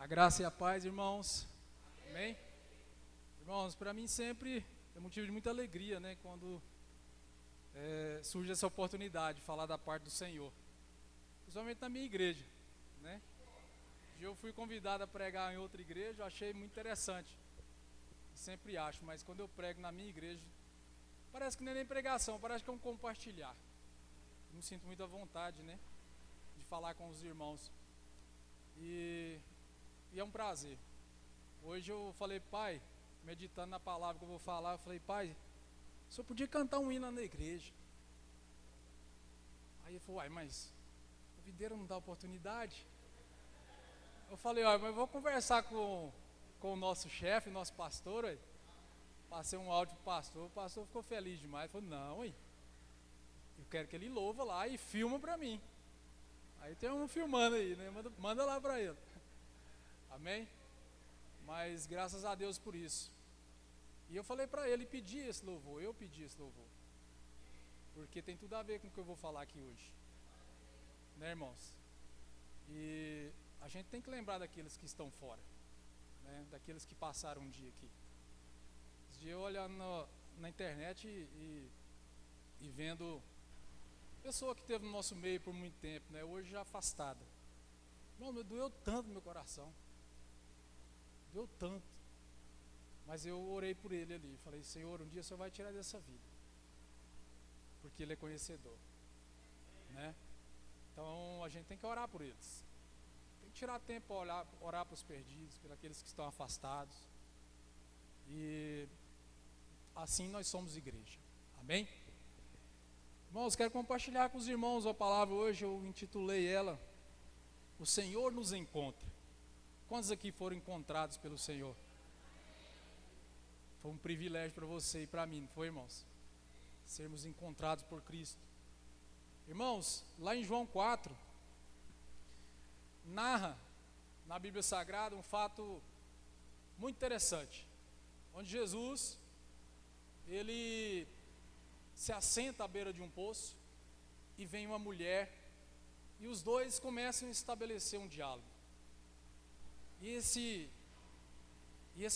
A graça e a paz, irmãos. Amém? Irmãos, para mim sempre é motivo de muita alegria, né? Quando surge essa oportunidade de falar da parte do Senhor. Principalmente na minha igreja, né? Eu fui convidado a pregar em outra igreja, eu achei muito interessante. Sempre acho, mas quando eu prego na minha igreja, parece que não é nem pregação, parece que é um compartilhar. Eu me sinto muito à vontade, né? De falar com os irmãos. E é um prazer. Hoje eu falei, pai, meditando na palavra que eu vou falar, eu falei, pai, o senhor podia cantar um hino na igreja. Aí ele falou, uai, mas a videira não dá oportunidade. Eu falei, mas eu vou conversar com o nosso chefe, nosso pastor, ué. Passei um áudio pro pastor, o pastor ficou feliz demais. Ele falou, não, ué, eu quero que ele louva lá e filma pra mim. Aí tem um filmando aí, né? Manda lá pra ele. Amém? Mas graças a Deus por isso. E eu falei para ele pedir esse louvor, eu pedi esse louvor. Porque tem tudo a ver com o que eu vou falar aqui hoje. Né, irmãos? E a gente tem que lembrar daqueles que estão fora, né? Daqueles que passaram um dia aqui. Esse dia eu olhando na internet e vendo pessoa que esteve no nosso meio por muito tempo, né? Hoje já afastada. Irmão, doeu tanto no meu coração. Doeu tanto. Mas eu orei por ele ali. Falei, Senhor, um dia o Senhor vai tirar dessa vida. Porque Ele é conhecedor. Né? Então a gente tem que orar por eles. Tem que tirar tempo para orar para os perdidos, por aqueles que estão afastados. E assim nós somos igreja. Amém? Irmãos, quero compartilhar com os irmãos a palavra hoje. Eu intitulei ela O Senhor nos encontra. Quantos aqui foram encontrados pelo Senhor? Foi um privilégio para você e para mim, não foi, irmãos? Sermos encontrados por Cristo. Irmãos, lá em João 4, narra na Bíblia Sagrada um fato muito interessante. Onde Jesus, ele se assenta à beira de um poço e vem uma mulher e os dois começam a estabelecer um diálogo. E esse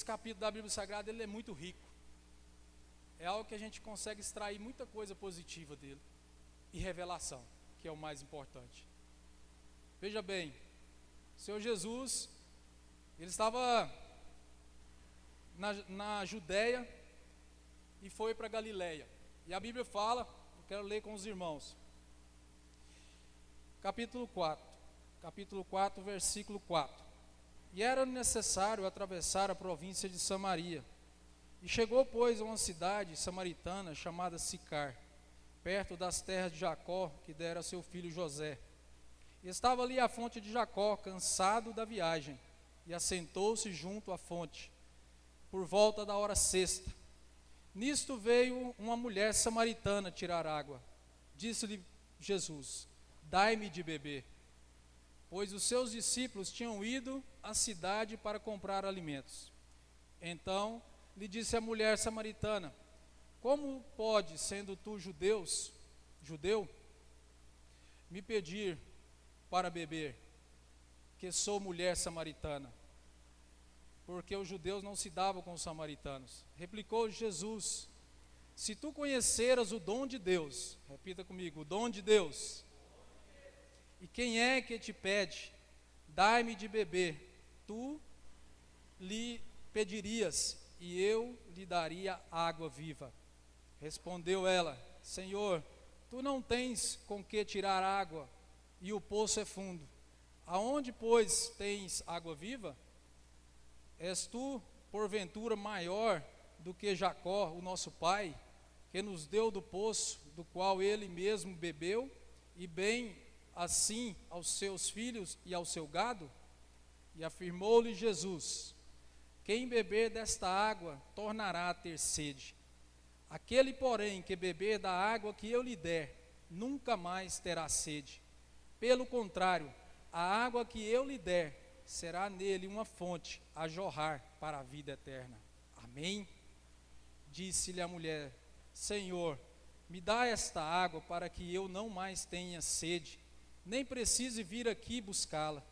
capítulo da Bíblia Sagrada, ele é muito rico. É algo que a gente consegue extrair muita coisa positiva dele. E revelação, que é o mais importante. Veja bem, o Senhor Jesus, ele estava na Judéia e foi para Galiléia. E a Bíblia fala, eu quero ler com os irmãos. Capítulo 4, versículo 4. E era necessário atravessar a província de Samaria. E chegou, pois, a uma cidade samaritana chamada Sicar, perto das terras de Jacó, que dera a seu filho José. E estava ali a fonte de Jacó, cansado da viagem, e assentou-se junto à fonte, por volta da hora sexta. Nisto veio uma mulher samaritana tirar água. Disse-lhe Jesus, dai-me de beber. Pois os seus discípulos tinham ido à cidade para comprar alimentos. Então lhe disse a mulher samaritana, como pode, sendo tu judeu, me pedir para beber, que sou mulher samaritana? Porque os judeus não se davam com os samaritanos. Replicou Jesus, se tu conheceras o dom de Deus, repita comigo, o dom de Deus, e quem é que te pede, dai-me de beber, tu lhe pedirias, e eu lhe daria água viva. Respondeu ela, Senhor, tu não tens com que tirar água, e o poço é fundo. Aonde, pois, tens água viva? És tu, porventura, maior do que Jacó, o nosso pai, que nos deu do poço, do qual ele mesmo bebeu, e bem assim aos seus filhos e ao seu gado? E afirmou-lhe Jesus, quem beber desta água tornará a ter sede. Aquele, porém, que beber da água que eu lhe der, nunca mais terá sede. Pelo contrário, a água que eu lhe der será nele uma fonte a jorrar para a vida eterna. Amém? Disse-lhe a mulher, Senhor, me dá esta água para que eu não mais tenha sede, nem precise vir aqui buscá-la.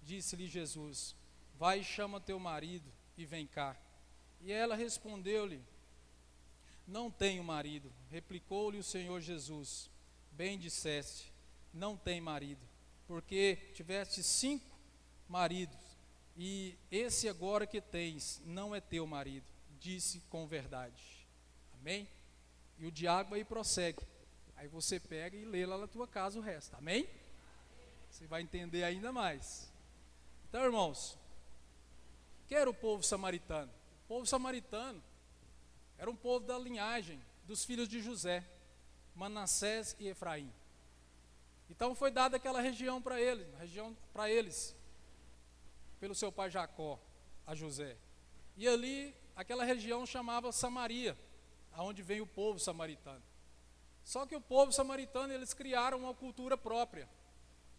Disse-lhe Jesus, vai e chama teu marido e vem cá. E ela respondeu-lhe: não tenho marido. Replicou-lhe o Senhor Jesus: bem disseste, não tem marido, porque tiveste 5 maridos, e esse agora que tens não é teu marido. Disse com verdade. Amém? E o diálogo aí prossegue. Aí você pega e lê lá na tua casa o resto. Amém? Você vai entender ainda mais. Então, irmãos, que era o povo samaritano? O povo samaritano era um povo da linhagem dos filhos de José, Manassés e Efraim. Então foi dada aquela região para eles, pelo seu pai Jacó, a José. E ali, aquela região chamava Samaria, aonde vem o povo samaritano. Só que o povo samaritano, eles criaram uma cultura própria,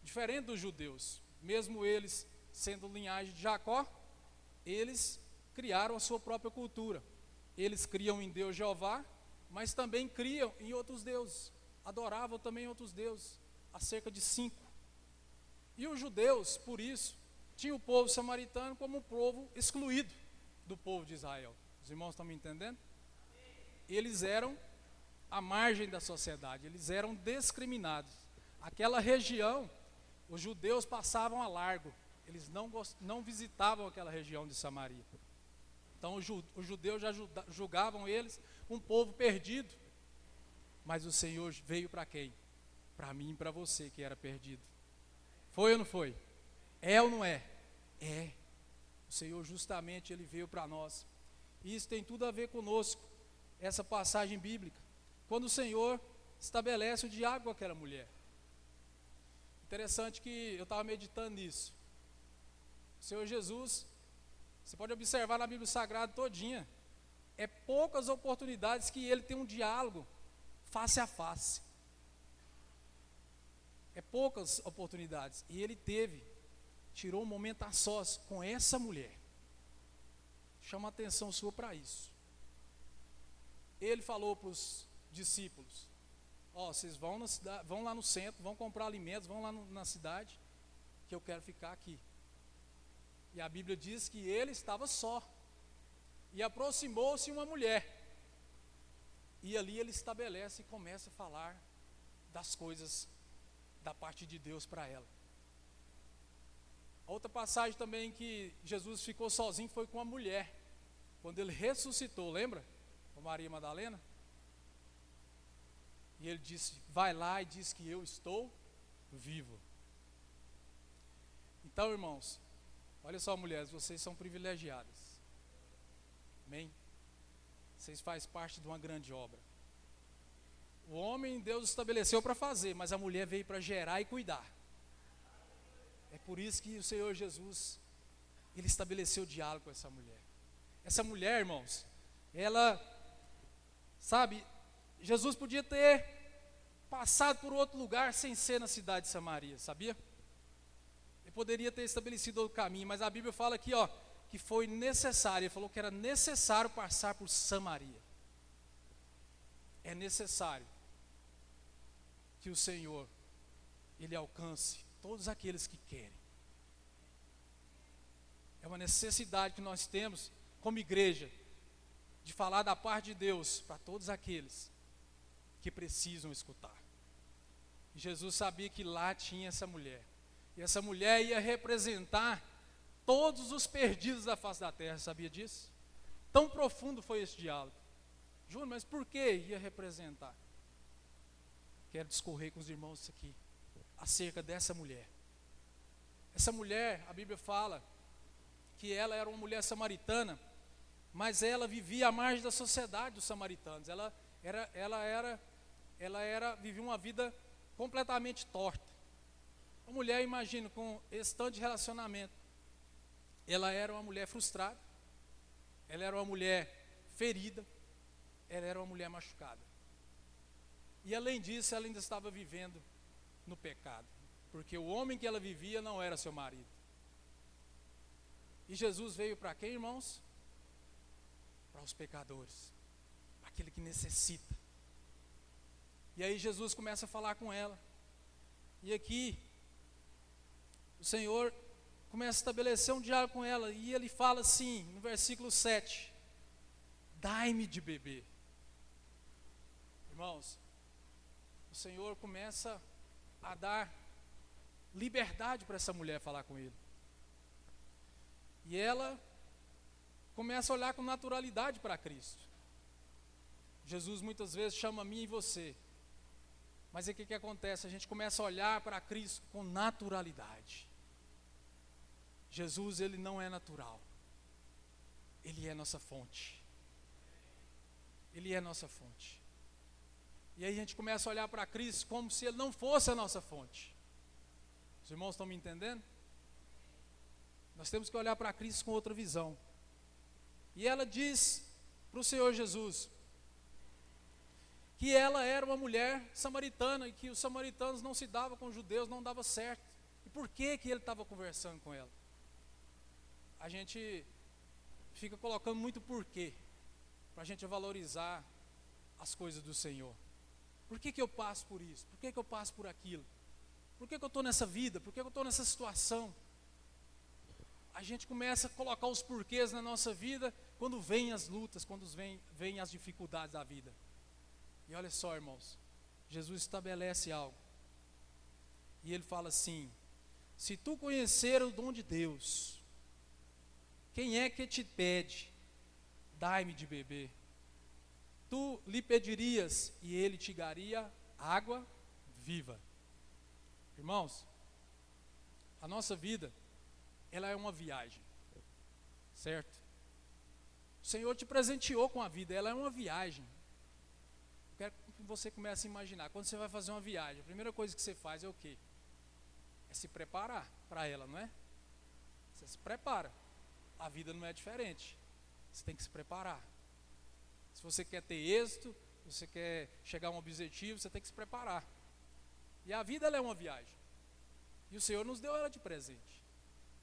diferente dos judeus. Mesmo eles sendo linhagem de Jacó, eles criaram a sua própria cultura. Eles criam em Deus Jeová, mas também criam em outros deuses. Adoravam também outros deuses, há cerca de 5. E os judeus, por isso, tinham o povo samaritano como um povo excluído do povo de Israel. Os irmãos estão me entendendo? Eles eram à margem da sociedade, eles eram discriminados. Aquela região, os judeus passavam a largo, eles não visitavam aquela região de Samaria. Então os judeus já julgavam eles um povo perdido. Mas o Senhor veio para quem? Para mim e para você que era perdido. Foi ou não foi? É ou não é? É. O Senhor justamente Ele veio para nós. E isso tem tudo a ver conosco, essa passagem bíblica. Quando o Senhor estabelece o diálogo com aquela mulher. Interessante que eu estava meditando nisso. O Senhor Jesus, você pode observar na Bíblia Sagrada todinha, é poucas oportunidades que Ele tem um diálogo face a face. É poucas oportunidades. E Ele tirou um momento a sós com essa mulher. Chama a atenção sua para isso. Ele falou para os discípulos: vocês vão lá no centro, vão comprar alimentos, vão lá na cidade, que eu quero ficar aqui. E a Bíblia diz que ele estava só. E aproximou-se uma mulher. E ali ele estabelece e começa a falar das coisas da parte de Deus para ela. A outra passagem também que Jesus ficou sozinho foi com a mulher, quando ele ressuscitou, lembra? Com Maria Madalena. E ele disse: vai lá e diz que eu estou vivo. Então, irmãos, olha só, mulheres, vocês são privilegiadas. Amém? Vocês fazem parte de uma grande obra. O homem Deus estabeleceu para fazer, mas a mulher veio para gerar e cuidar. É por isso que o Senhor Jesus, Ele estabeleceu diálogo com essa mulher. Essa mulher, irmãos, ela, sabe, Jesus podia ter passado por outro lugar sem ser na cidade de Samaria, sabia? Ele poderia ter estabelecido outro caminho, mas a Bíblia fala aqui, que foi necessário. Ele falou que era necessário passar por Samaria. É necessário que o Senhor, Ele alcance todos aqueles que querem. É uma necessidade que nós temos como igreja, de falar da parte de Deus para todos aqueles que precisam escutar. E Jesus sabia que lá tinha essa mulher. E essa mulher ia representar todos os perdidos da face da terra, sabia disso? Tão profundo foi esse diálogo. Júnior, mas por que ia representar? Quero discorrer com os irmãos isso aqui, acerca dessa mulher. Essa mulher, a Bíblia fala que ela era uma mulher samaritana, mas ela vivia à margem da sociedade dos samaritanos. Ela vivia uma vida completamente torta. Uma mulher, imagina, com esse tanto de relacionamento. Ela era uma mulher frustrada, ela era uma mulher ferida, ela era uma mulher machucada. E além disso, ela ainda estava vivendo no pecado, porque o homem que ela vivia não era seu marido. E Jesus veio para quem, irmãos? Para os pecadores, para aquele que necessita. E aí Jesus começa a falar com ela. E aqui, o Senhor começa a estabelecer um diálogo com ela, e ele fala assim, no versículo 7, dai-me de beber. Irmãos, o Senhor começa a dar liberdade para essa mulher falar com ele. E ela começa a olhar com naturalidade para Cristo. Jesus muitas vezes chama a mim e você. Mas aí o que acontece? A gente começa a olhar para Cristo com naturalidade. Jesus, ele não é natural. Ele é nossa fonte. Ele é nossa fonte. E aí a gente começa a olhar para Cristo como se ele não fosse a nossa fonte. Os irmãos estão me entendendo? Nós temos que olhar para Cristo com outra visão. E ela diz para o Senhor Jesus que ela era uma mulher samaritana e que os samaritanos não se davam com os judeus, não dava certo. E por que ele estava conversando com ela? A gente fica colocando muito porquê, para a gente valorizar as coisas do Senhor. Por que eu passo por isso? Por que eu passo por aquilo? Por que eu estou nessa vida? Por que eu estou nessa situação? A gente começa a colocar os porquês na nossa vida quando vêm as lutas, quando vêm as dificuldades da vida. E olha só, irmãos, Jesus estabelece algo. E ele fala assim: se tu conhecer o dom de Deus, quem é que te pede, dai-me de beber? Tu lhe pedirias e ele te daria água viva. Irmãos, a nossa vida, ela é uma viagem, certo? O Senhor te presenteou com a vida, ela é uma viagem. Quero que você comece a imaginar, quando você vai fazer uma viagem, a primeira coisa que você faz é o quê? É se preparar para ela, não é? Você se prepara. A vida não é diferente. Você tem que se preparar. Se você quer ter êxito, se você quer chegar a um objetivo, você tem que se preparar. E a vida, ela é uma viagem. E o Senhor nos deu ela de presente.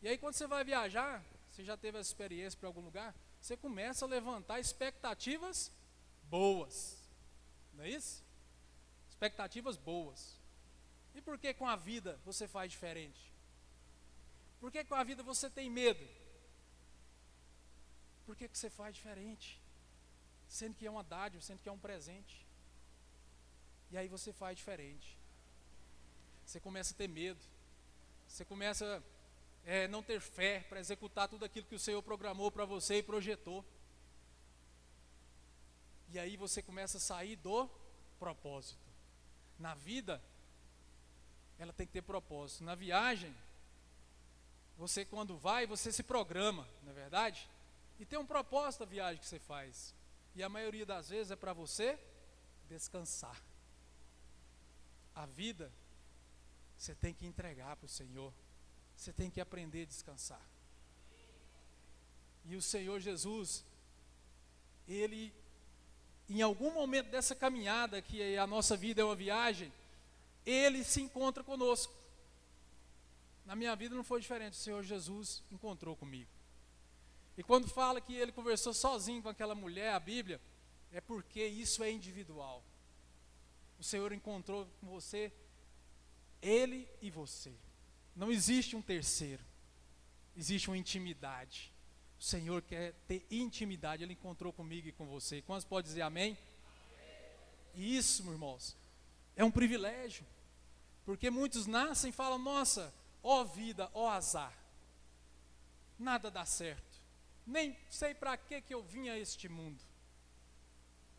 E aí quando você vai viajar, você já teve essa experiência para algum lugar, você começa a levantar expectativas boas. Não é isso? Expectativas boas. E por que com a vida você faz diferente? Por que com a vida você tem medo? Por que você faz diferente? Sendo que é uma dádiva, sendo que é um presente. E aí você faz diferente. Você começa a ter medo. Você começa a não ter fé para executar tudo aquilo que o Senhor programou para você e projetou. E aí você começa a sair do propósito. Na vida, ela tem que ter propósito. Na viagem, você quando vai, você se programa, não é verdade? E tem um propósito a viagem que você faz. E a maioria das vezes é para você descansar. A vida, você tem que entregar para o Senhor. Você tem que aprender a descansar. E o Senhor Jesus, Ele, em algum momento dessa caminhada, que a nossa vida é uma viagem, Ele se encontra conosco. Na minha vida não foi diferente, o Senhor Jesus encontrou comigo. E quando fala que Ele conversou sozinho com aquela mulher, a Bíblia, é porque isso é individual. O Senhor encontrou com você, Ele e você. Não existe um terceiro, existe uma intimidade. O Senhor quer ter intimidade, Ele encontrou comigo e com você. Quantos podem dizer amém? Amém. E isso, meus irmãos, é um privilégio. Porque muitos nascem e falam: nossa, ó vida, ó azar, nada dá certo. Nem sei para que eu vim a este mundo.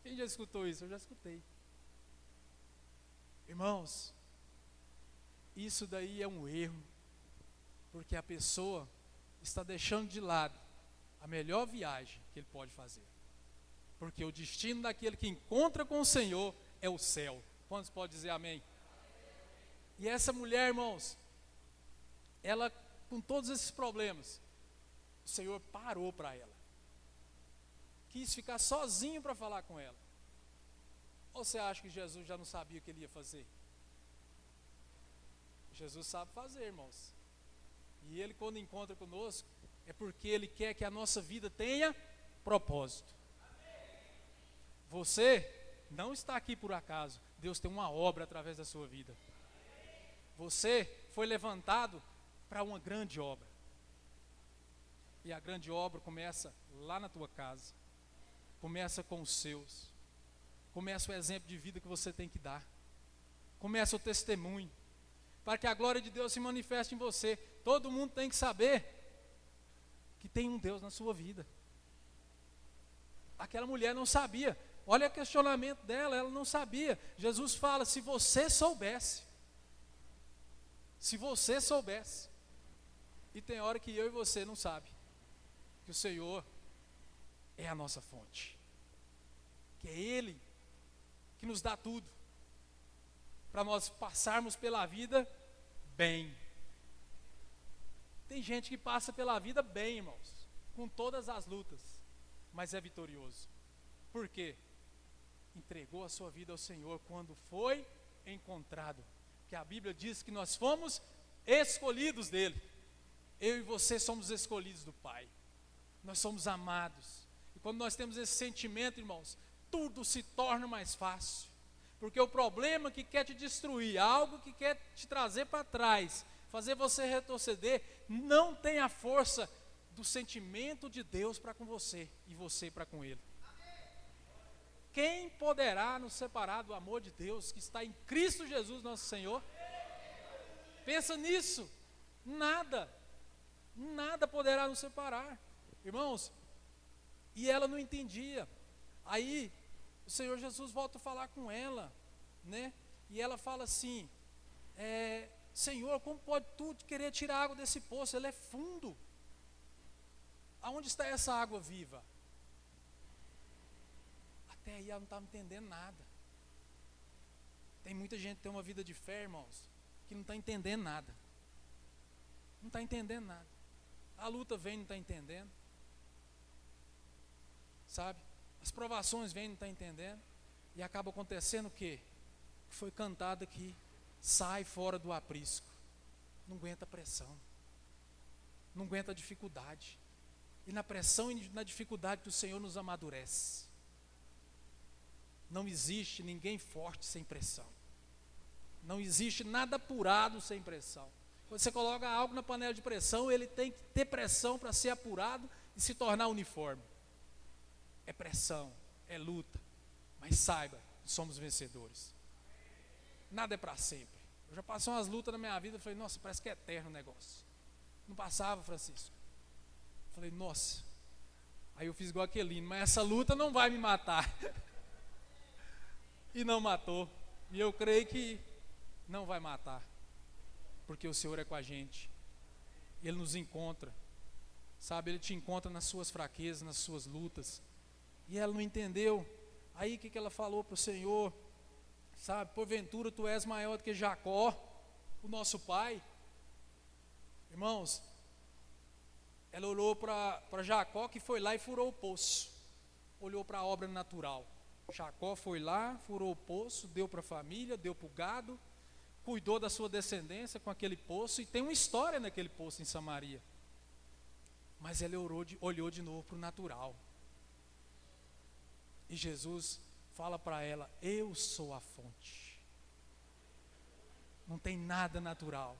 Quem já escutou isso? Eu já escutei. Irmãos, isso daí é um erro, porque a pessoa está deixando de lado a melhor viagem que ele pode fazer. Porque o destino daquele que encontra com o Senhor é o céu. Quantos podem dizer amém? E essa mulher, irmãos, ela com todos esses problemas, o Senhor parou para ela. Quis ficar sozinho para falar com ela. Ou você acha que Jesus já não sabia o que ele ia fazer? Jesus sabe fazer, irmãos. E Ele, quando encontra conosco, é porque Ele quer que a nossa vida tenha propósito. Você não está aqui por acaso. Deus tem uma obra através da sua vida. Você foi levantado para uma grande obra. E a grande obra começa lá na tua casa. Começa com os seus. Começa o exemplo de vida que você tem que dar. Começa o testemunho. Para que a glória de Deus se manifeste em você. Todo mundo tem que saber que tem um Deus na sua vida. Aquela mulher não sabia. Olha o questionamento dela, ela não sabia. Jesus fala, se você soubesse. Se você soubesse. E tem hora que eu e você não sabe. Que o Senhor é a nossa fonte. Que é Ele que nos dá tudo. Para nós passarmos pela vida bem. Tem gente que passa pela vida bem, irmãos. Com todas as lutas. Mas é vitorioso. Por quê? Entregou a sua vida ao Senhor quando foi encontrado. Que a Bíblia diz que nós fomos escolhidos dele. Eu e você somos escolhidos do Pai. Nós somos amados. E quando nós temos esse sentimento, irmãos, tudo se torna mais fácil. Porque o problema que quer te destruir, algo que quer te trazer para trás, fazer você retroceder, não tem a força do sentimento de Deus para com você e você para com Ele. Quem poderá nos separar do amor de Deus que está em Cristo Jesus nosso Senhor? Pensa nisso. Nada poderá nos separar. Irmãos, e ela não entendia. Aí o Senhor Jesus volta a falar com ela, né? E ela fala assim, Senhor, como pode tu querer tirar água desse poço? Ele é fundo. Aonde está essa água viva? Até aí ela não estava entendendo nada. Tem muita gente que tem uma vida de fé, irmãos, que não está entendendo nada. Não está entendendo nada. A luta vem e não está entendendo. Sabe? As provações vêm e não está entendendo. E acaba acontecendo o quê? Que foi cantado aqui. Sai fora do aprisco. Não aguenta a pressão. Não aguenta a dificuldade. E na pressão e na dificuldade que o Senhor nos amadurece. Não existe ninguém forte sem pressão. Não existe nada apurado sem pressão. Quando você coloca algo na panela de pressão, ele tem que ter pressão para ser apurado e se tornar uniforme. É pressão, é luta. Mas saiba, somos vencedores. Nada é para sempre. Eu já passei umas lutas na minha vida e falei, nossa, parece que é eterno o negócio. Não passava, Francisco. Falei, nossa. Aí eu fiz igual aquele, mas essa luta não vai me matar. E não matou. E eu creio que não vai matar. Porque o Senhor é com a gente. Ele nos encontra. Sabe, Ele te encontra nas suas fraquezas, nas suas lutas. E ela não entendeu. Aí o que ela falou para o Senhor? Sabe, porventura tu és maior do que Jacó, o nosso pai. Irmãos, ela olhou para Jacó, que foi lá e furou o poço. Olhou para a obra natural. Jacó foi lá, furou o poço, deu para a família, deu para o gado, cuidou da sua descendência com aquele poço, e tem uma história naquele poço em Samaria. Mas ela olhou de novo para o natural. E Jesus fala para ela, eu sou a fonte. Não tem nada natural.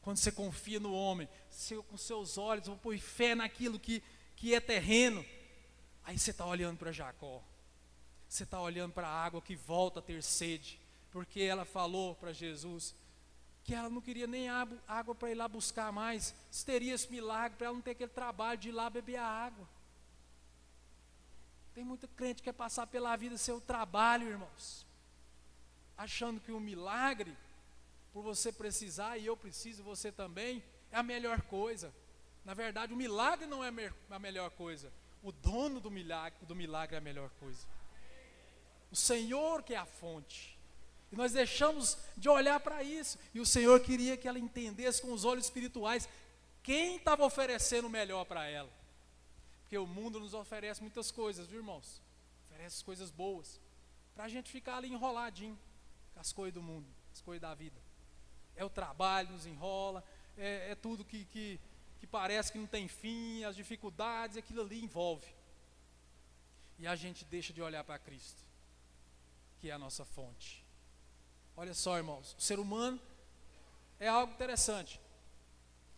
Quando você confia no homem, com seus olhos, vou pôr fé naquilo que é terreno, aí você está olhando para Jacó. Você está olhando para a água que volta a ter sede, porque ela falou para Jesus que ela não queria nem água para ir lá buscar mais, se teria esse milagre para ela não ter aquele trabalho de ir lá beber a água. Tem muita crente que quer passar pela vida seu trabalho, irmãos, achando que o milagre, por você precisar e eu preciso, você também, é a melhor coisa. Na verdade, o milagre não é a melhor coisa, o dono do milagre é a melhor coisa. O Senhor que é a fonte. E nós deixamos de olhar para isso. E o Senhor queria que ela entendesse com os olhos espirituais quem estava oferecendo o melhor para ela. Porque o mundo nos oferece muitas coisas, viu, irmãos? Oferece coisas boas. Para a gente ficar ali enroladinho com as coisas do mundo, as coisas da vida. É o trabalho, nos enrola, é tudo que parece que não tem fim, as dificuldades, aquilo ali envolve. E a gente deixa de olhar para Cristo, que é a nossa fonte. Olha só, irmãos, o ser humano é algo interessante,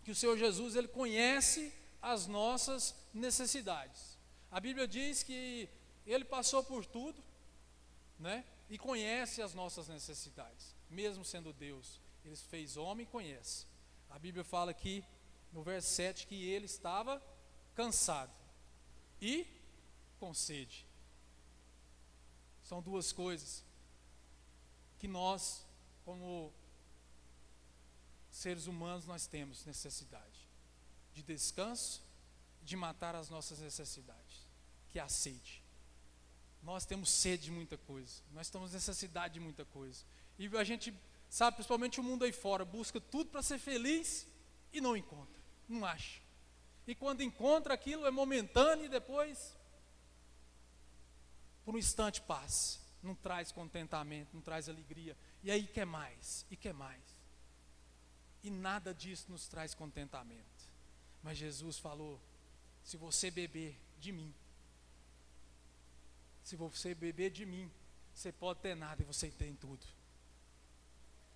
que o Senhor Jesus, Ele conhece as nossas necessidades. A Bíblia diz que Ele passou por tudo, né? E conhece as nossas necessidades, mesmo sendo Deus. Ele fez homem e conhece. A Bíblia fala aqui no verso 7 que Ele estava cansado e com sede. São duas coisas que nós, como seres humanos, nós temos necessidade: de descanso, de matar as nossas necessidades, que é a sede. Nós temos sede de muita coisa, nós temos necessidade de muita coisa, e a gente sabe, principalmente o mundo aí fora, busca tudo para ser feliz e não encontra, não acha, e quando encontra aquilo é momentâneo e depois, por um instante passa, não traz contentamento, não traz alegria, e aí quer mais, e quer mais, e nada disso nos traz contentamento. Mas Jesus falou: se você beber de mim, se você beber de mim, você pode ter nada e você tem tudo.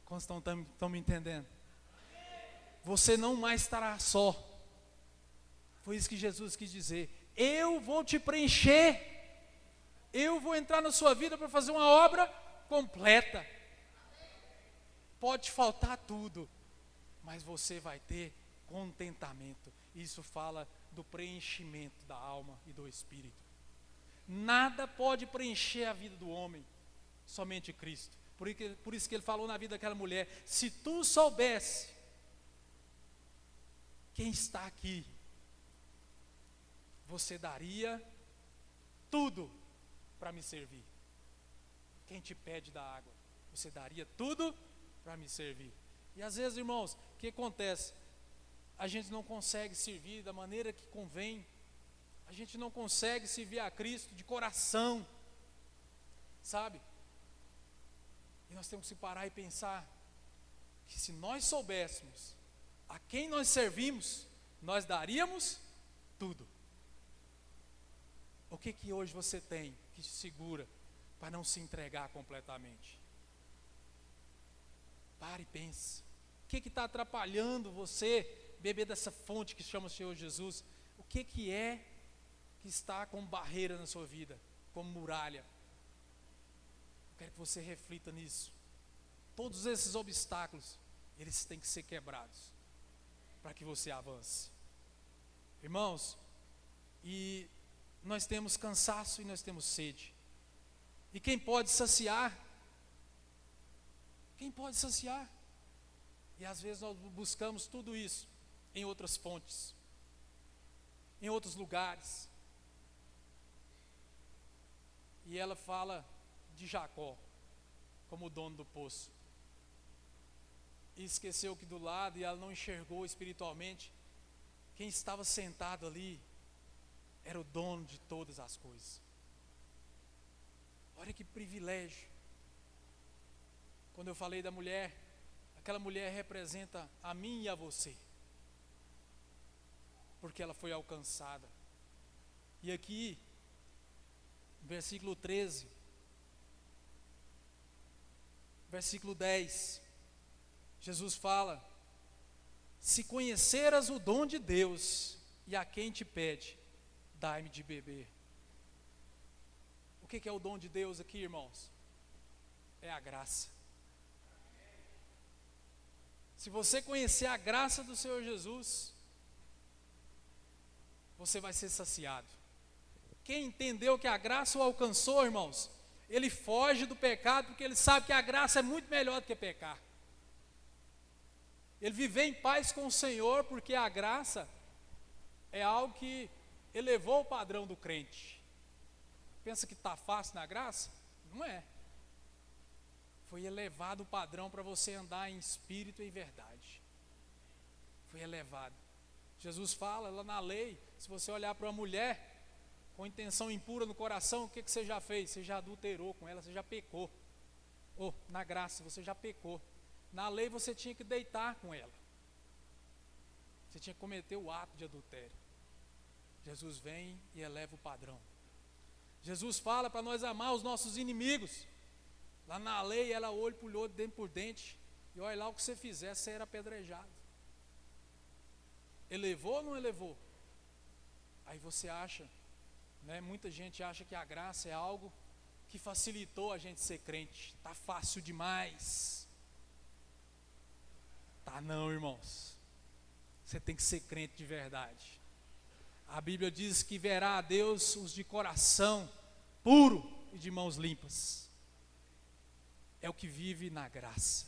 Quantos estão me entendendo? Você não mais estará só. Foi isso que Jesus quis dizer: eu vou te preencher, eu vou entrar na sua vida para fazer uma obra completa. Pode faltar tudo, mas você vai ter contentamento. Isso fala do preenchimento da alma e do espírito. Nada pode preencher a vida do homem, somente Cristo. Por isso que ele falou na vida daquela mulher: se tu soubesse quem está aqui, você daria tudo para me servir. Quem te pede da água, você daria tudo para me servir. E às vezes, irmãos, o que acontece? A gente não consegue servir da maneira que convém, a gente não consegue servir a Cristo de coração, sabe? E nós temos que parar e pensar que se nós soubéssemos a quem nós servimos, nós daríamos tudo. O que hoje você tem que te segura para não se entregar completamente? Pare e pense. O que está atrapalhando você beber dessa fonte que chama o Senhor Jesus? O que é que está como barreira na sua vida, como muralha? Eu quero que você reflita nisso. Todos esses obstáculos, eles têm que ser quebrados para que você avance. Irmãos, e nós temos cansaço e nós temos sede. E quem pode saciar? Quem pode saciar? E às vezes nós buscamos tudo isso em outras fontes, em outros lugares. E ela fala de Jacó como o dono do poço. E esqueceu que do lado, e ela não enxergou espiritualmente, quem estava sentado ali era o dono de todas as coisas. Olha que privilégio. Quando eu falei da mulher, aquela mulher representa a mim e a você, porque ela foi alcançada. E aqui, versículo 13, versículo 10, Jesus fala: se conheceras o dom de Deus e a quem te pede, dai-me de beber. O que é o dom de Deus aqui, irmãos? É a graça. Se você conhecer a graça do Senhor Jesus, você vai ser saciado. Quem entendeu que a graça o alcançou, irmãos, ele foge do pecado, porque ele sabe que a graça é muito melhor do que pecar. Ele viver em paz com o Senhor, porque a graça é algo que elevou o padrão do crente. Pensa que está fácil na graça? Não é. Foi elevado o padrão para você andar em espírito e em verdade. Foi elevado. Jesus fala lá na lei, se você olhar para uma mulher com intenção impura no coração, o que você já fez? Você já adulterou com ela, você já pecou. Ou na graça, você já pecou. Na lei você tinha que deitar com ela. Você tinha que cometer o ato de adultério. Jesus vem e eleva o padrão. Jesus fala para nós amar os nossos inimigos. Lá na lei era olho por olho, dente por dente. E olha lá, o que você fizer, você era apedrejado. Elevou ou não elevou? Aí você acha, né, muita gente acha que a graça é algo que facilitou a gente ser crente. Tá fácil demais. Tá não, irmãos. Você tem que ser crente de verdade. A Bíblia diz que verá a Deus os de coração puro e de mãos limpas. É o que vive na graça.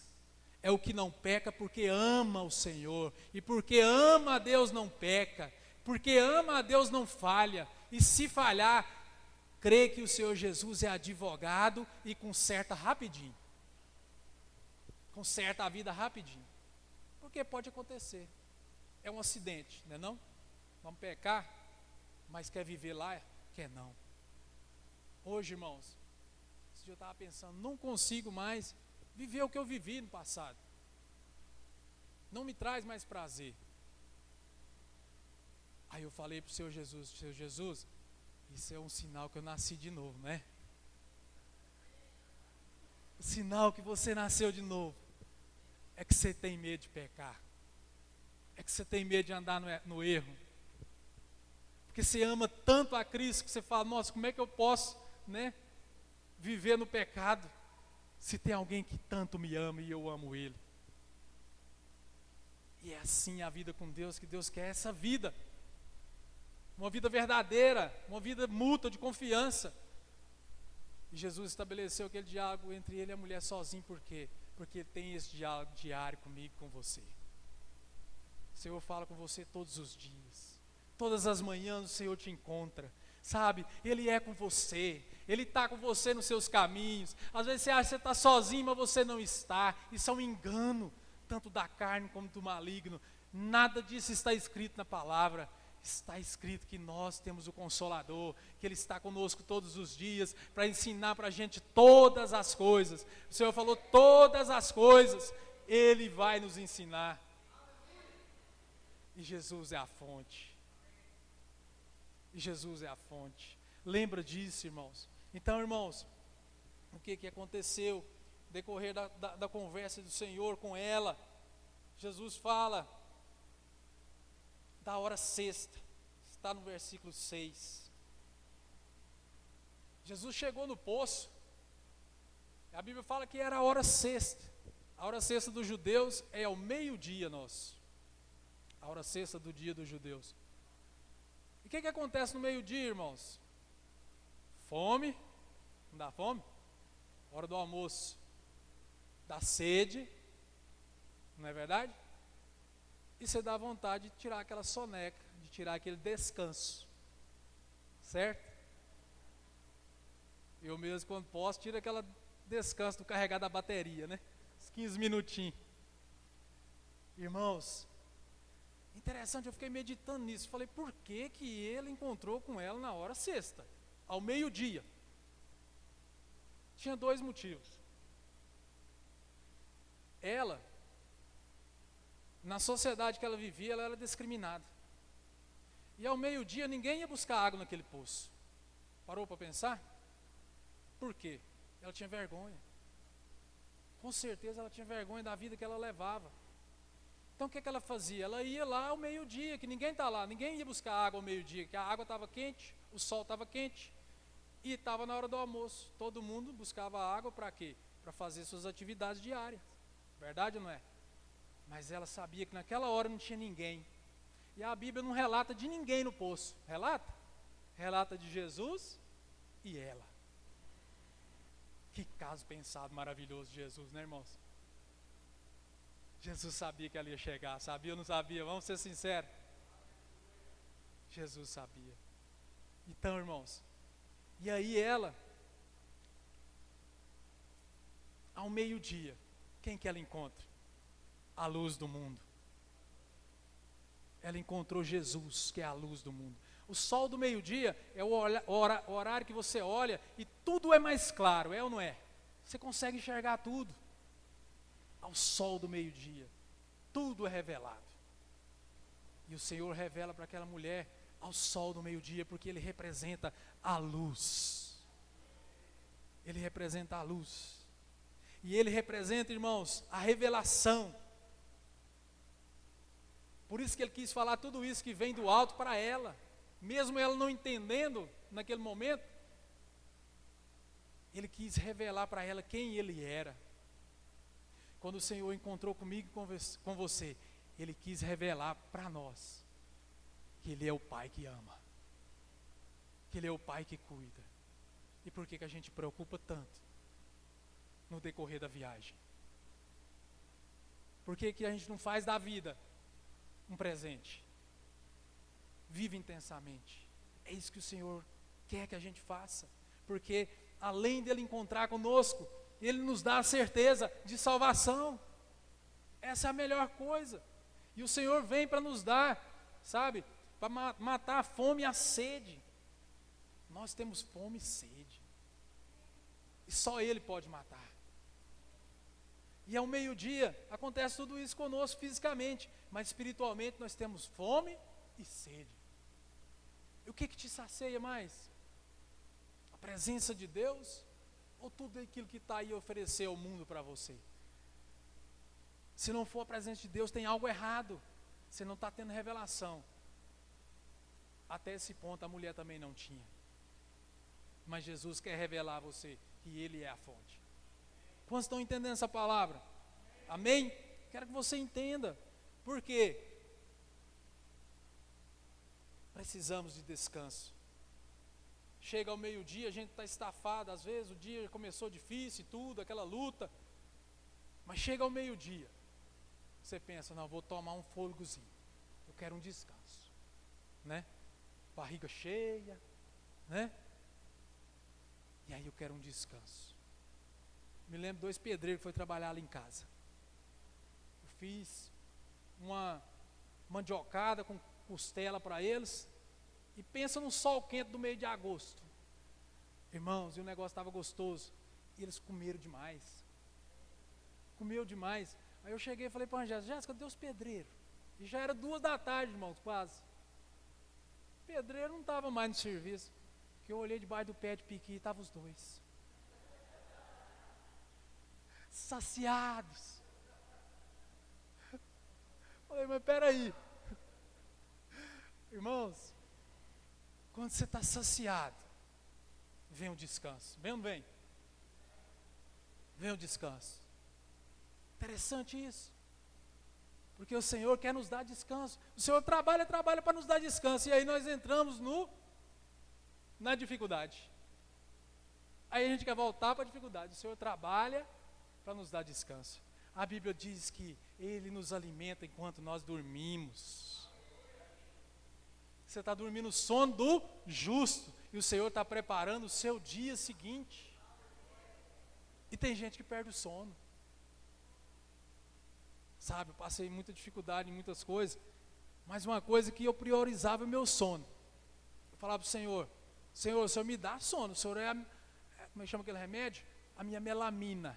É o que não peca porque ama o Senhor. E porque ama a Deus não peca. Porque ama a Deus não falha. E se falhar, crê que o Senhor Jesus é advogado e conserta rapidinho. Conserta a vida rapidinho. Porque pode acontecer. É um acidente, não é não? Vamos pecar, mas quer viver lá? Quer não. Hoje, irmãos, esse dia eu estava pensando, não consigo mais viver o que eu vivi no passado. Não me traz mais prazer. Aí eu falei para o Senhor Jesus, isso é um sinal que eu nasci de novo, né? O sinal que você nasceu de novo é que você tem medo de pecar. É que você tem medo de andar no erro. Porque você ama tanto a Cristo que você fala, nossa, como é que eu posso, né, viver no pecado se tem alguém que tanto me ama e eu amo Ele? E é assim a vida com Deus, que Deus quer essa vida. Uma vida verdadeira, uma vida mútua de confiança. E Jesus estabeleceu aquele diálogo entre ele e a mulher sozinho, por quê? Porque ele tem esse diálogo diário comigo e com você. O Senhor fala com você todos os dias. Todas as manhãs o Senhor te encontra. Sabe, Ele é com você. Ele está com você nos seus caminhos. Às vezes você acha que você está sozinho, mas você não está. Isso é um engano, tanto da carne como do maligno. Nada disso está escrito na palavra. Está escrito que nós temos o Consolador, que Ele está conosco todos os dias, para ensinar para a gente todas as coisas. O Senhor falou todas as coisas, Ele vai nos ensinar. E Jesus é a fonte. E Jesus é a fonte. Lembra disso, irmãos? Então, irmãos, o que aconteceu no decorrer da conversa do Senhor com ela? Jesus fala da hora sexta, está no versículo 6. Jesus chegou no poço, a Bíblia fala que era a hora sexta. A hora sexta dos judeus é ao meio-dia nosso. A hora sexta do dia dos judeus. E o que acontece no meio-dia, irmãos? Fome, não dá fome? Hora do almoço, dá sede, não é verdade? E você dá vontade de tirar aquela soneca, de tirar aquele descanso, certo? Eu mesmo, quando posso, tiro aquele descanso do carregar da bateria, né? Uns 15 minutinhos. Irmãos, interessante, eu fiquei meditando nisso. Falei, por que ele encontrou com ela na hora sexta, ao meio-dia? Tinha dois motivos. Ela, na sociedade que ela vivia, ela era discriminada. E ao meio-dia ninguém ia buscar água naquele poço. Parou para pensar? Por quê? Ela tinha vergonha. Com certeza ela tinha vergonha da vida que ela levava. Então o que ela fazia? Ela ia lá ao meio-dia, que ninguém está lá, ninguém ia buscar água ao meio-dia, que a água estava quente, o sol estava quente, e estava na hora do almoço. Todo mundo buscava água para quê? Para fazer suas atividades diárias. Verdade ou não é? Mas ela sabia que naquela hora não tinha ninguém. E a Bíblia não relata de ninguém no poço. Relata? Relata de Jesus e ela. Que caso pensado maravilhoso de Jesus, né, irmãos? Jesus sabia que ela ia chegar, sabia ou não sabia? Vamos ser sinceros. Jesus sabia. Então, irmãos, e aí ela, ao meio-dia, quem que ela encontra? A luz do mundo. Ela encontrou Jesus, que é a luz do mundo. O sol do meio-dia é o horário que você olha e tudo é mais claro, é ou não é? Você consegue enxergar tudo. Ao sol do meio-dia, tudo é revelado. E o Senhor revela para aquela mulher ao sol do meio-dia, porque Ele representa a luz. Ele representa a luz. E Ele representa, irmãos, a revelação. Por isso que Ele quis falar tudo isso que vem do alto para ela. mesmo ela não entendendo naquele momento, Ele quis revelar para ela quem Ele era. Quando o Senhor encontrou comigo e com você, Ele quis revelar para nós que Ele é o Pai que ama, que Ele é o Pai que cuida. E por que a gente preocupa tanto no decorrer da viagem? Por que a gente não faz da vida um presente? Vive intensamente. É isso que o Senhor quer que a gente faça, porque além dele encontrar conosco, Ele nos dá a certeza de salvação. Essa é a melhor coisa. E o Senhor vem para nos dar, sabe, para matar a fome e a sede. Nós temos fome e sede, e só Ele pode matar. E ao meio-dia acontece tudo isso conosco fisicamente, mas espiritualmente nós temos fome e sede. E o que te sacia mais? A presença de Deus? Ou tudo aquilo que está aí a oferecer ao mundo para você? Se não for a presença de Deus, tem algo errado. Você não está tendo revelação. Até esse ponto a mulher também não tinha. Mas Jesus quer revelar a você que Ele é a fonte. Quantos estão entendendo essa palavra? Amém? Quero que você entenda. Por quê? Precisamos de descanso. Chega ao meio-dia, a gente está estafado, às vezes o dia começou difícil e tudo, aquela luta. Mas chega ao meio-dia, você pensa, não, vou tomar um fôlegozinho. Eu quero um descanso, né? Barriga cheia, né? E aí eu quero um descanso. Me lembro 2 pedreiros que foi trabalhar ali em casa. Eu fiz uma mandiocada com costela para eles. E pensa num sol quente do meio de agosto. Irmãos, e o negócio estava gostoso. E eles comeram demais. Comeu demais. Aí eu cheguei e falei para a Angélica, Jéssica, cadê os pedreiros? E já era 2 da tarde, irmãos, quase. O pedreiro não estava mais no serviço. Porque eu olhei debaixo do pé de piqui e estavam os 2. Saciados. Falei, mas peraí. Irmãos, quando você está saciado, vem o descanso. Vem ou não vem? Vem o descanso. Interessante isso. Porque o Senhor quer nos dar descanso. O Senhor trabalha para nos dar descanso. E aí nós entramos na dificuldade. Aí a gente quer voltar para a dificuldade. O Senhor trabalha para nos dar descanso. A Bíblia diz que Ele nos alimenta enquanto nós dormimos. Você está dormindo o sono do justo, e o Senhor está preparando o seu dia seguinte. E tem gente que perde o sono. Sabe, eu passei muita dificuldade em muitas coisas, mas uma coisa que eu priorizava é o meu sono. Eu falava para o Senhor, o Senhor me dá sono, o Senhor como é que chama aquele remédio? A minha melamina.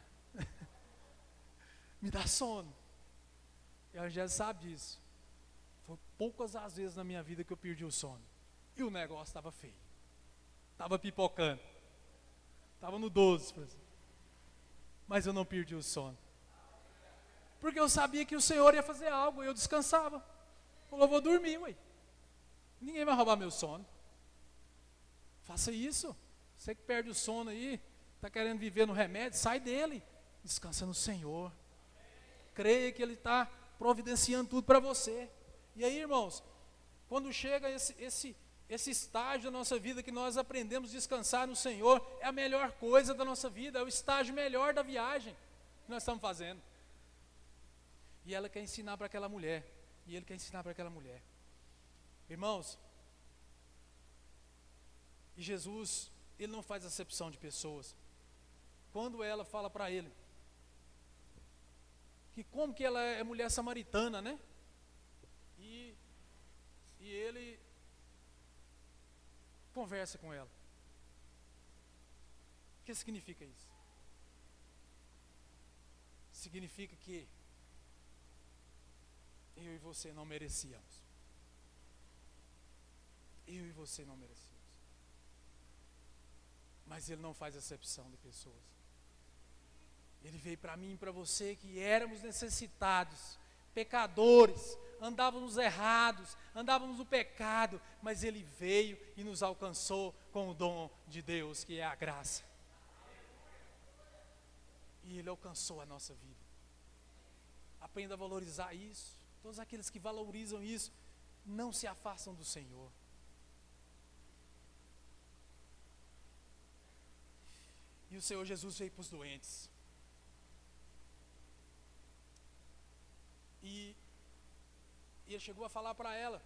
Me dá sono. E a Angélica sabe disso. Foi poucas as vezes na minha vida que eu perdi o sono. E o negócio estava feio. Estava pipocando. Estava no 12, por exemplo. Mas eu não perdi o sono. Porque eu sabia que o Senhor ia fazer algo e eu descansava. Falou, vou dormir, ué. Ninguém vai roubar meu sono. Faça isso. Você que perde o sono aí, está querendo viver no remédio, sai dele. Descansa no Senhor. Creia que Ele está providenciando tudo para você. E aí, irmãos, quando chega esse estágio da nossa vida que nós aprendemos a descansar no Senhor, é a melhor coisa da nossa vida, é o estágio melhor da viagem que nós estamos fazendo. E ela quer ensinar para aquela mulher, e ele quer ensinar para aquela mulher. Irmãos, e Jesus, Ele não faz acepção de pessoas. Quando ela fala para ele, que como que ela é mulher samaritana, né? E ele conversa com ela. O que significa isso? Significa que eu e você não merecíamos. Eu e você não merecíamos. Mas Ele não faz acepção de pessoas. Ele veio para mim e para você que éramos necessitados, pecadores, andávamos errados, andávamos no pecado, mas Ele veio e nos alcançou com o dom de Deus, que é a graça. E Ele alcançou a nossa vida. Aprenda a valorizar isso. Todos aqueles que valorizam isso, não se afastam do Senhor. E o Senhor Jesus veio para os doentes. E Ele chegou a falar para ela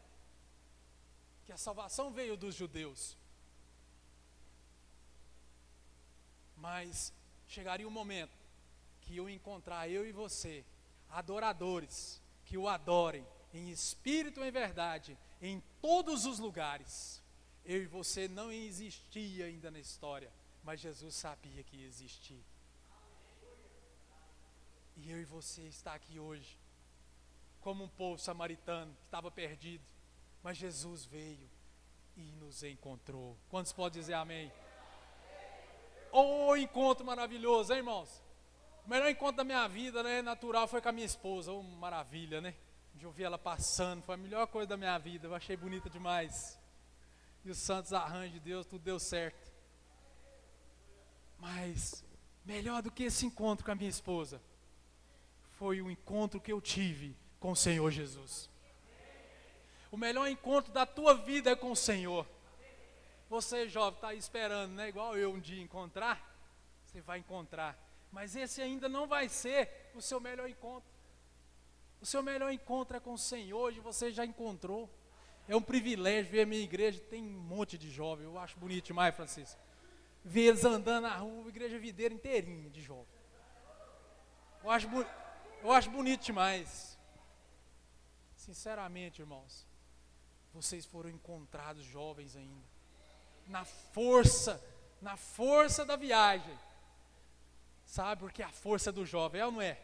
que a salvação veio dos judeus. Mas chegaria um momento que eu encontrar eu e você, adoradores, que o adorem em espírito e em verdade, em todos os lugares. Eu e você não existia ainda na história, mas Jesus sabia que ia existir. E eu e você está aqui hoje, como um povo samaritano que estava perdido, mas Jesus veio e nos encontrou. Quantos podem dizer amém? Oh, encontro maravilhoso, hein, irmãos? O melhor encontro da minha vida, né, natural, foi com a minha esposa. Oh, maravilha, né? De ouvir ela passando, foi a melhor coisa da minha vida. Eu achei bonita demais. E os santos arranjos de Deus, tudo deu certo. Mas melhor do que esse encontro com a minha esposa foi o encontro que eu tive com o Senhor Jesus. O melhor encontro da tua vida é com o Senhor. Você, jovem, está aí esperando, né? Igual eu um dia encontrar. Você vai encontrar. Mas esse ainda não vai ser o seu melhor encontro. O seu melhor encontro é com o Senhor. Hoje você já encontrou. É um privilégio ver a minha igreja. Tem um monte de jovens. Eu acho bonito demais, Francisco. Ver eles andando na rua, a igreja videira inteirinha de jovem. Eu acho bonito demais. Sinceramente, irmãos, vocês foram encontrados jovens ainda. Na força da viagem. Sabe, porque a força do jovem, é ou não é?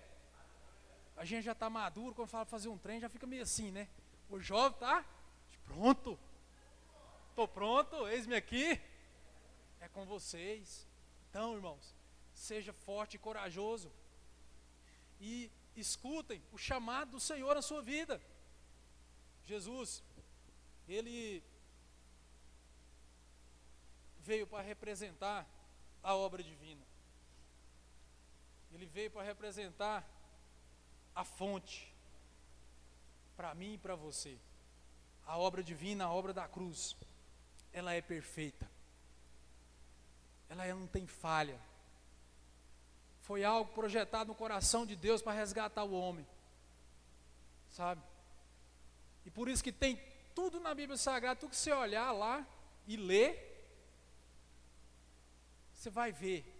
A gente já está maduro, quando fala fazer um trem, já fica meio assim, né? O jovem está pronto. Estou pronto, eis-me aqui. É com vocês. Então, irmãos, seja forte e corajoso. E escutem o chamado do Senhor na sua vida. Jesus, Ele veio para representar a obra divina. Ele veio para representar a fonte, para mim e para você. A obra divina, a obra da cruz, ela é perfeita. Ela não tem falha. Foi algo projetado no coração de Deus para resgatar o homem. Sabe? E por isso que tem tudo na Bíblia Sagrada, tudo que você olhar lá e ler, você vai ver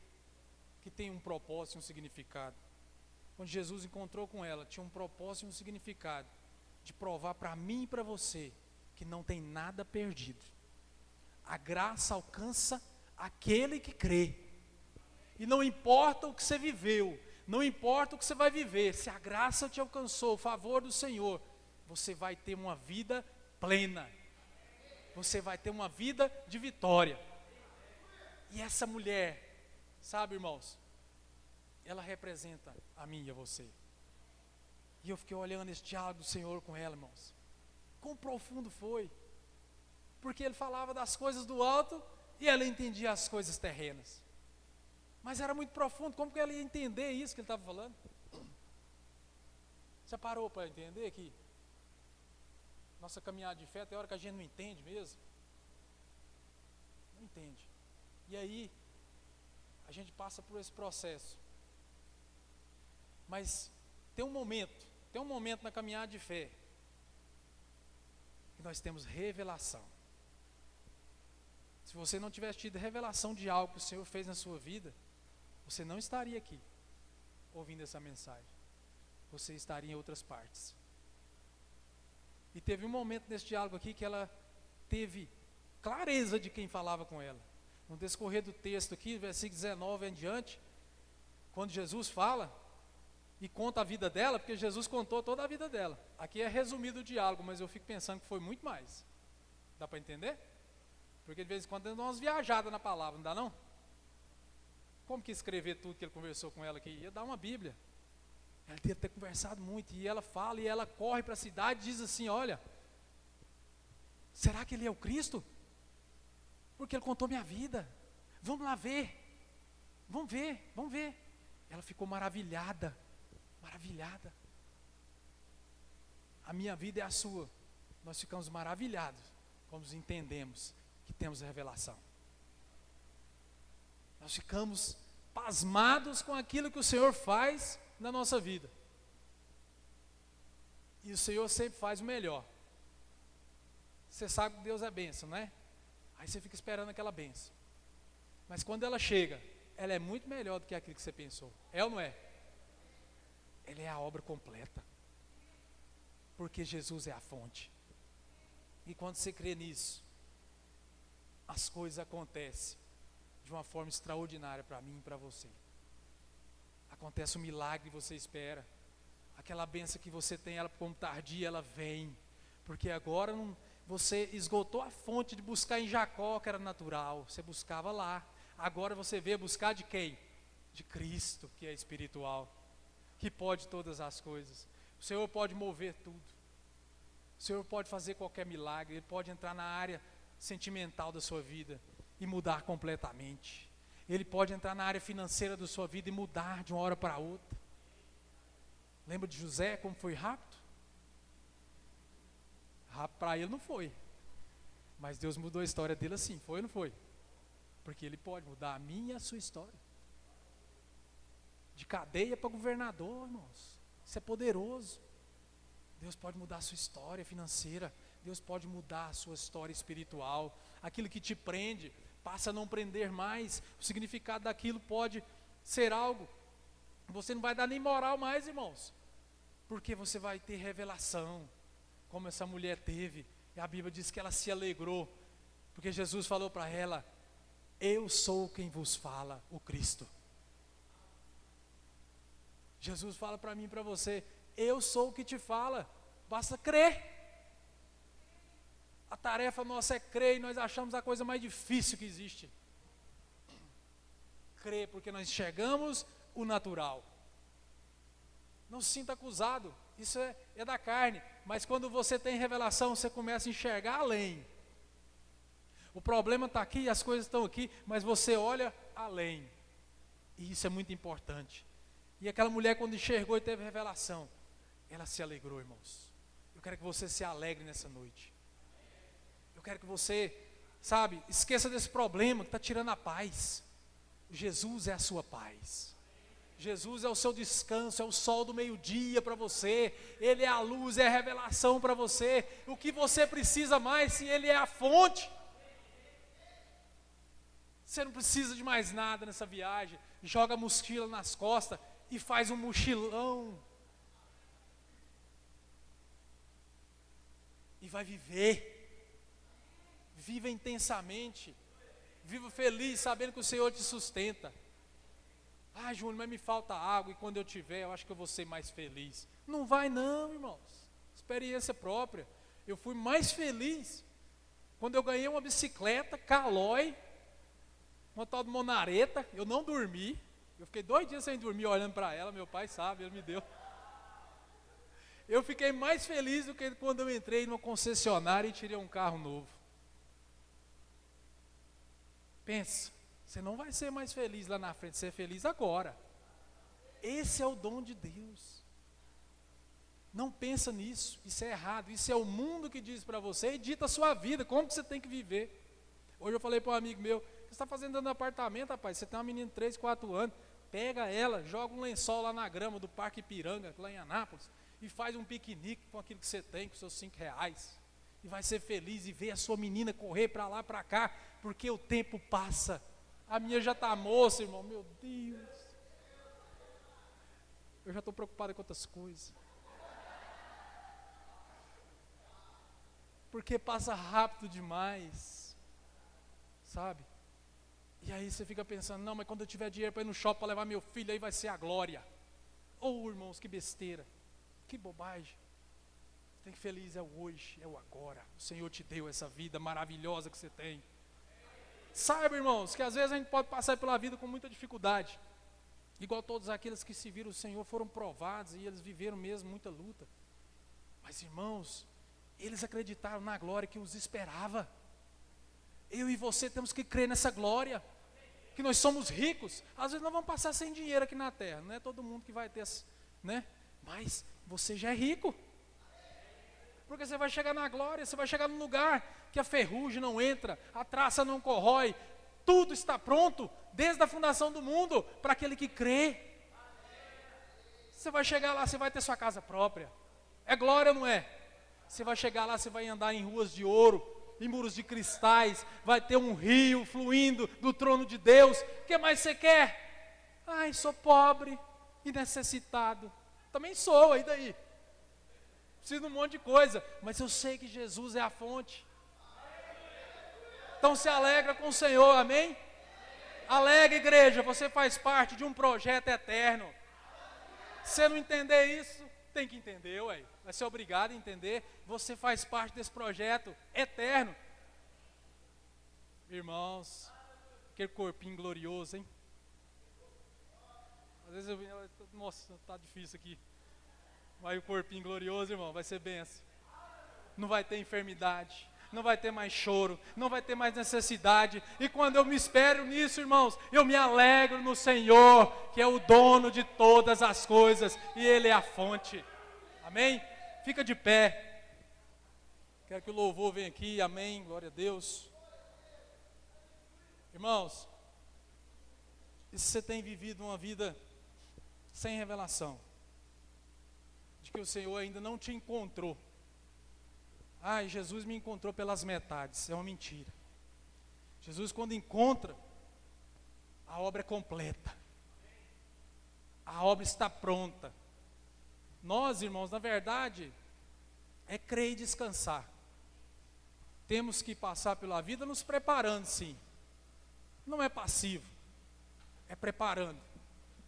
que tem um propósito e um significado. Quando Jesus encontrou com ela, tinha um propósito e um significado de provar para mim e para você que não tem nada perdido. A graça alcança aquele que crê. E não importa o que você viveu, não importa o que você vai viver, se a graça te alcançou, o favor do Senhor, você vai ter uma vida plena. Você vai ter uma vida de vitória. E essa mulher, sabe, irmãos, ela representa a mim e a você. E eu fiquei olhando esse diálogo do Senhor com ela, irmãos. Quão profundo foi. Porque ele falava das coisas do alto e ela entendia as coisas terrenas. Mas era muito profundo, como que ela ia entender isso que ele estava falando? Você parou para entender que nossa caminhada de fé tem hora que a gente não entende mesmo? Não entende. E aí, a gente passa por esse processo. Mas tem um momento na caminhada de fé, que nós temos revelação. Se você não tivesse tido revelação de algo que o Senhor fez na sua vida, você não estaria aqui, ouvindo essa mensagem. Você estaria em outras partes. E teve um momento nesse diálogo aqui que ela teve clareza de quem falava com ela. No descorrer do texto aqui, versículo 19 em diante, quando Jesus fala e conta a vida dela, porque Jesus contou toda a vida dela. Aqui é resumido o diálogo, mas eu fico pensando que foi muito mais. Dá para entender? Porque de vez em quando dá umas viajadas na palavra, não dá não? Como que escrever tudo que ele conversou com ela aqui? Ia dar uma Bíblia. Ela deve ter conversado muito, e ela fala, e ela corre para a cidade e diz assim: olha, será que ele é o Cristo? Porque ele contou minha vida, vamos lá ver, vamos ver, vamos ver. Ela ficou maravilhada, maravilhada. A minha vida é a sua, nós ficamos maravilhados, quando entendemos que temos revelação. Nós ficamos pasmados com aquilo que o Senhor faz na nossa vida. E o Senhor sempre faz o melhor. Você sabe que Deus é bênção, né? Aí você fica esperando aquela bênção. Mas quando ela chega, ela é muito melhor do que aquilo que você pensou. É ou não é? Ela é a obra completa. Porque Jesus é a fonte. E quando você crê nisso, as coisas acontecem de uma forma extraordinária para mim e para você. Acontece um milagre que você espera. Aquela bênção que você tem, ela como tardia, ela vem. Porque agora você esgotou a fonte de buscar em Jacó, que era natural. Você buscava lá. Agora você veio buscar de quem? De Cristo, que é espiritual. Que pode todas as coisas. O Senhor pode mover tudo. O Senhor pode fazer qualquer milagre. Ele pode entrar na área sentimental da sua vida e mudar completamente. Ele pode entrar na área financeira da sua vida e mudar de uma hora para outra. Lembra de José, como foi rápido? Rápido para ele não foi. Mas Deus mudou a história dele assim, foi ou não foi? Porque Ele pode mudar a minha e a sua história. De cadeia para governador, irmãos. Isso é poderoso. Deus pode mudar a sua história financeira. Deus pode mudar a sua história espiritual. Aquilo que te prende, passa a não prender mais. O significado daquilo pode ser algo. Você não vai dar nem moral mais, irmãos. Porque você vai ter revelação, como essa mulher teve. E a Bíblia diz que ela se alegrou, porque Jesus falou para ela: eu sou quem vos fala, o Cristo. Jesus fala para mim e para você: eu sou o que te fala, basta crer. A tarefa nossa é crer, e nós achamos a coisa mais difícil que existe. Crer, porque nós enxergamos o natural. Não se sinta acusado, isso é da carne. Mas quando você tem revelação, você começa a enxergar além. O problema está aqui, as coisas estão aqui, mas você olha além. E isso é muito importante. E aquela mulher, quando enxergou e teve revelação, ela se alegrou, irmãos. Eu quero que você se alegre nessa noite. Eu quero que você, esqueça desse problema que está tirando a paz. Jesus é a sua paz. Jesus é o seu descanso, é o sol do meio-dia para você. Ele é a luz, é a revelação para você. O que você precisa mais se Ele é a fonte? Você não precisa de mais nada nessa viagem. Joga a mochila nas costas e faz um mochilão. E vai viver. Viva intensamente. Viva feliz, sabendo que o Senhor te sustenta. Ah, Júnior, mas me falta água, e quando eu tiver, eu acho que eu vou ser mais feliz. Não vai não, irmãos. Experiência própria. Eu fui mais feliz quando eu ganhei uma bicicleta Caloi, uma tal de Monareta. Eu não dormi. Eu fiquei 2 dias sem dormir olhando para ela. Meu pai sabe, ele me deu. Eu fiquei mais feliz do que quando eu entrei numa concessionária e tirei um carro novo. Pensa, você não vai ser mais feliz lá na frente, você é feliz agora. Esse é o dom de Deus. Não pensa nisso, isso é errado. Isso é o mundo que diz para você e dita a sua vida, como que você tem que viver. Hoje eu falei para um amigo meu: o que você está fazendo dentro do apartamento, rapaz? Você tem uma menina de 3, 4 anos, pega ela, joga um lençol lá na grama do Parque Ipiranga, lá em Anápolis, e faz um piquenique com aquilo que você tem, com seus R$5. E vai ser feliz e ver a sua menina correr para lá, para cá, porque o tempo passa. A minha já está moça, irmão, meu Deus. Eu já estou preocupado com outras coisas. Porque passa rápido demais, sabe? E aí você fica pensando: não, mas quando eu tiver dinheiro para ir no shopping para levar meu filho, aí vai ser a glória. Oh, irmãos, que besteira, que bobagem. Tem que feliz é o hoje, é o agora. O Senhor te deu essa vida maravilhosa que você tem. Saiba, irmãos, que às vezes a gente pode passar pela vida com muita dificuldade. igual todos aqueles que se viram o Senhor foram provados e eles viveram mesmo muita luta. Mas irmãos, eles acreditaram na glória que os esperava. Eu e você temos que crer nessa glória, que nós somos ricos. Às vezes nós vamos passar sem dinheiro aqui na terra, não é todo mundo que vai ter, né? Mas você já é rico, porque você vai chegar na glória, você vai chegar num lugar que a ferrugem não entra, a traça não corrói, tudo está pronto, desde a fundação do mundo, para aquele que crê. Você vai chegar lá, você vai ter sua casa própria, é glória ou não é? Você vai chegar lá, você vai andar em ruas de ouro, em muros de cristais, vai ter um rio fluindo do trono de Deus. O que mais você quer? Ai, sou pobre e necessitado. Também sou, e daí? Preciso de um monte de coisa, mas eu sei que Jesus é a fonte. Então se alegra com o Senhor, amém? Alegra, igreja, você faz parte de um projeto eterno. Se você não entender isso, tem que entender, ué. Vai ser obrigado a entender. Você faz parte desse projeto eterno. Irmãos, aquele corpinho glorioso, hein? Às vezes eu venho, nossa, tá difícil aqui. Vai o corpinho glorioso, irmão, vai ser benção. Não vai ter enfermidade, não vai ter mais choro, não vai ter mais necessidade. E quando eu me espero nisso, irmãos, eu me alegro no Senhor, que é o dono de todas as coisas, e Ele é a fonte. Amém? Fica de pé. Quero que o louvor venha aqui, amém, glória a Deus. Irmãos, e se você tem vivido uma vida sem revelação, de que o Senhor ainda não te encontrou, ai, Jesus me encontrou pelas metades, é uma mentira. Jesus, quando encontra, a obra é completa, a obra está pronta. Nós, irmãos, na verdade, é crer e descansar. Temos que passar pela vida nos preparando, sim. Não é passivo, é preparando,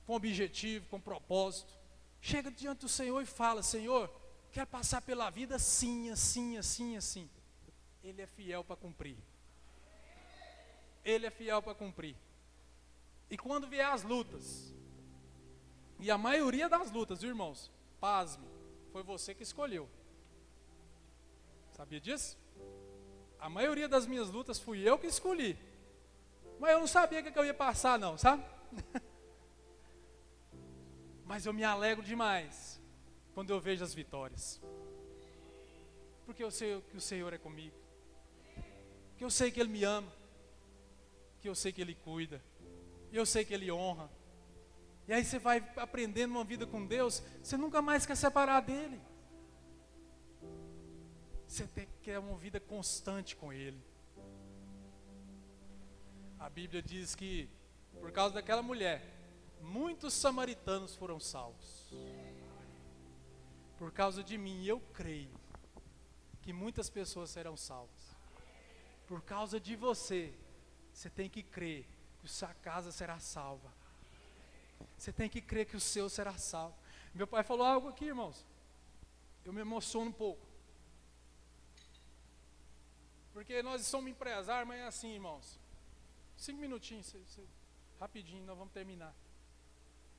com objetivo, com propósito. Chega diante do Senhor e fala: Senhor, quero passar pela vida assim, assim, assim, assim. Ele é fiel para cumprir. Ele é fiel para cumprir. E quando vier as lutas, e a maioria das lutas, irmãos, pasme, foi você que escolheu. Sabia disso? A maioria das minhas lutas fui eu que escolhi. Mas eu não sabia o que eu ia passar não, sabe? Mas eu me alegro demais quando eu vejo as vitórias. Porque eu sei que o Senhor é comigo. Que eu sei que Ele me ama. Que eu sei que Ele cuida. E eu sei que Ele honra. E aí você vai aprendendo uma vida com Deus, você nunca mais quer separar dEle. Você quer uma vida constante com Ele. A Bíblia diz que, por causa daquela mulher, muitos samaritanos foram salvos. Por causa de mim, eu creio que muitas pessoas serão salvas. Por causa de você, você tem que crer que sua casa será salva. Você tem que crer que o seu será salvo. Meu pai falou algo aqui, irmãos. Eu me emociono um pouco. Porque nós somos empresários, mas é assim, irmãos. 5 minutinhos, rapidinho, nós vamos terminar.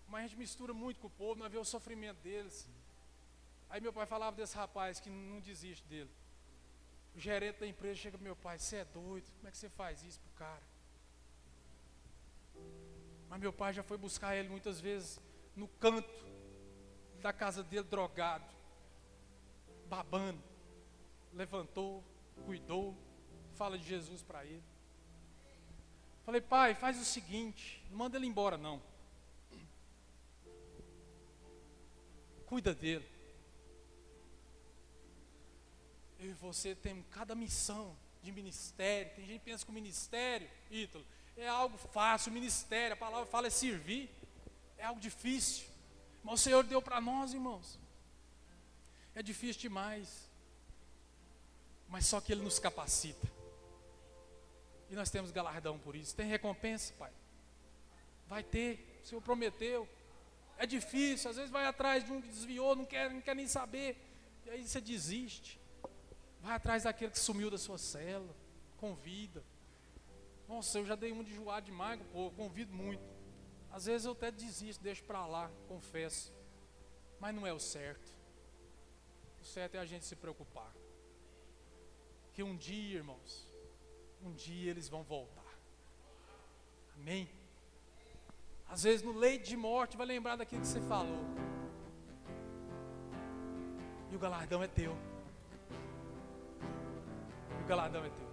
Mas a gente mistura muito com o povo, nós vemos o sofrimento deles. Aí meu pai falava desse rapaz que não desiste dele. O gerente da empresa chega pro meu pai: você é doido, como é que você faz isso pro cara? Mas meu pai já foi buscar ele muitas vezes no canto da casa dele, drogado, babando. Levantou, cuidou, fala de Jesus para ele. Falei: pai, faz o seguinte, não manda ele embora não. Cuida dele. Eu e você temos cada missão de ministério. Tem gente que pensa que o ministério, Ítalo, é algo fácil. O ministério, a palavra fala é servir. É algo difícil. Mas o Senhor deu para nós, irmãos. É difícil demais. Mas só que Ele nos capacita. E nós temos galardão por isso. Tem recompensa, pai? Vai ter, o Senhor prometeu. É difícil, às vezes vai atrás de um que desviou, não quer nem saber. E aí você desiste. Vai atrás daquele que sumiu da sua cela. Convida. Nossa, eu já dei um de enjoar demais, pô, convido muito. Às vezes eu até desisto, deixo para lá, confesso. Mas não é o certo. O certo é a gente se preocupar. Que um dia, irmãos, um dia eles vão voltar. Amém? Às vezes no leito de morte vai lembrar daquilo que você falou. E o galardão é teu. E o galardão é teu.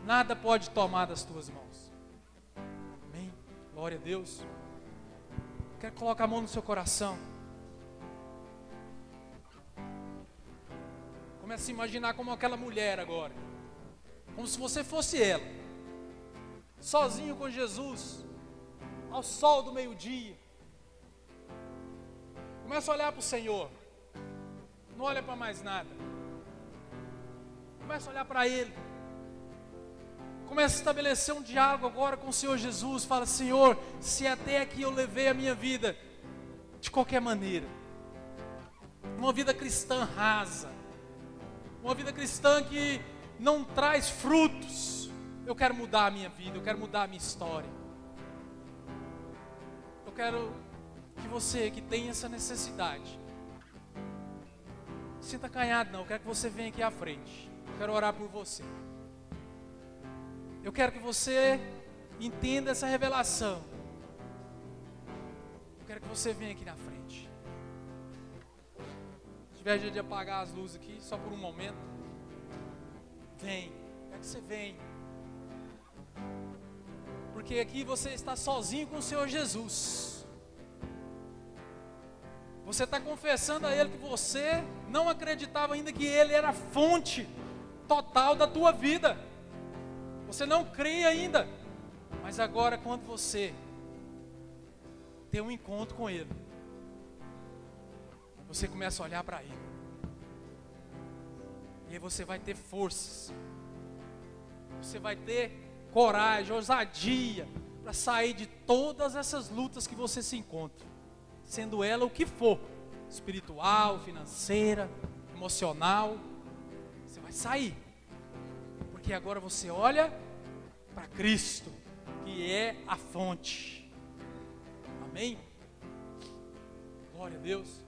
Nada pode tomar das tuas mãos. Amém? Glória a Deus. Quero colocar a mão no seu coração. Comece a se imaginar como aquela mulher agora. Como se você fosse ela. Sozinho com Jesus. Ao sol do meio-dia. Começa a olhar para o Senhor. Não olha para mais nada. Começa a olhar para Ele. Começa a estabelecer um diálogo agora com o Senhor Jesus. Fala: Senhor, se até aqui eu levei a minha vida de qualquer maneira, uma vida cristã rasa, uma vida cristã que não traz frutos, eu quero mudar a minha vida, eu quero mudar a minha história. Eu quero que você que tem essa necessidade, sinta acanhado não, eu quero que você venha aqui à frente. Eu quero orar por você. Eu quero que você entenda essa revelação. Eu quero que você venha aqui na frente. Se tiver jeito de apagar as luzes aqui, só por um momento. Vem, eu quero que você venha. Porque aqui você está sozinho com o Senhor Jesus. Você está confessando a Ele que você não acreditava ainda que Ele era a fonte total da tua vida. Você não crê ainda. Mas agora, quando você tem um encontro com Ele, você começa a olhar para Ele. E aí você vai ter forças. Você vai ter coragem, ousadia para sair de todas essas lutas que você se encontra. Sendo ela o que for. Espiritual, financeira, emocional. Você vai sair. Porque agora você olha para Cristo, que é a fonte. Amém? Glória a Deus.